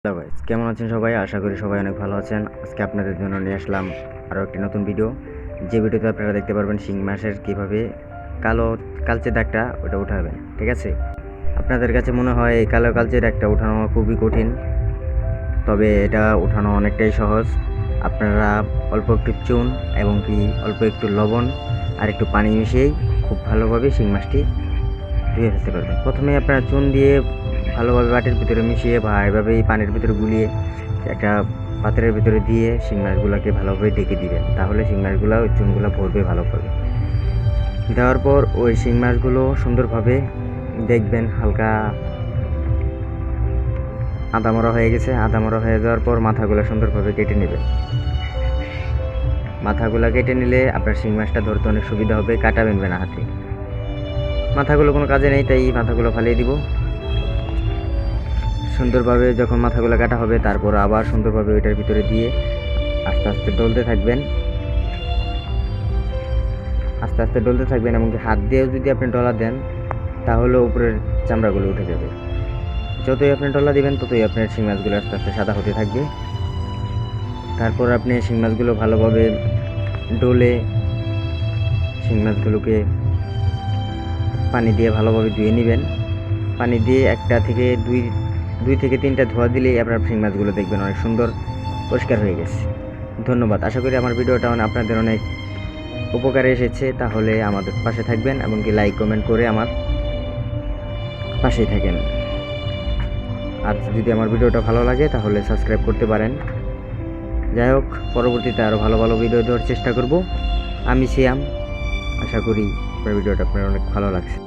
Hello guys, কেমন আছেন সবাই? আশা করি সবাই অনেক ভালো আছেন। আজকে আপনাদের জন্য নিয়ে আসলাম আরও একটি নতুন ভিডিও। যে ভিডিওতে আপনারা দেখতে পারবেন শিং মাছের কীভাবে কালো কালচে দাগটা ওটা উঠাবেন। ঠিক আছে, আপনাদের কাছে মনে হয় এই কালো কালচে দাগটা উঠানো খুবই কঠিন, তবে এটা উঠানো অনেকটাই সহজ। আপনারা অল্প একটু চুন এবং কি অল্প একটু লবণ আর একটু পানি মিশিয়েই খুব ভালোভাবে শিং মাছটি ধুয়ে ফেলতে পারবেন। প্রথমে আপনারা চুন দিয়ে ভালোভাবে বাটির ভিতরে মিশিয়ে বা এভাবেই পানির ভিতরে গুলিয়ে একটা পাত্রের ভিতরে দিয়ে শিং মাছগুলোকে ভালোভাবে ঢেকে দিবেন, তাহলে শিং মাছগুলো ওই চুনগুলো ভরবে ভালোভাবে। দেওয়ার পর ওই শিং মাছগুলো সুন্দরভাবে দেখবেন হালকা আদামরা হয়ে গেছে। আদামরা হয়ে যাওয়ার পর মাথাগুলো সুন্দরভাবে কেটে নেবেন। মাথাগুলো কেটে নিলে আপনার শিং মাছটা ধরতে অনেক সুবিধা হবে, কাটা বেনবে না হাতে। মাথাগুলো কোনো কাজে নেই, তাই মাথাগুলো ফালিয়ে দিব। সুন্দরভাবে যখন মাথাগুলো কাটা হবে, তারপর আবার সুন্দরভাবে ওইটার ভিতরে দিয়ে আস্তে আস্তে ডলতে থাকবেন। আস্তে আস্তে ডলতে থাকবেন, এমনকি হাত দিয়েও যদি আপনি ডলা দেন তাহলে উপরের চামড়াগুলো উঠে যাবে। যতই আপনি ডলা দিবেন ততই আপনার শিং মাছগুলো আস্তে আস্তে সাদা হতে থাকবে। তারপর আপনি শিং মাছগুলো ভালোভাবে ডলে শিং মাছগুলোকে পানি দিয়ে ভালোভাবে ধুয়ে নেবেন। পানি দিয়ে একটা থেকে দুই থেকে তিনটা ধোয়া দিলেই আপনার শিং মাছগুলো দেখবেন অনেক সুন্দর পরিষ্কার হয়ে গেছে। ধন্যবাদ। আশা করি আমার ভিডিওটা আপনাদের অনেক উপকারে এসেছে। তাহলে আমাদের পাশে থাকবেন এবং কি লাইক কমেন্ট করে আমার পাশেই থাকেন। আর যদি আমার ভিডিওটা ভালো লাগে তাহলে সাবস্ক্রাইব করতে পারেন। যাই হোক, পরবর্তীতে আরও ভালো ভালো ভিডিও দেওয়ার চেষ্টা করব। আমি সিয়াম। আশা করি আপনার ভিডিওটা আপনার অনেক ভালো লাগছে।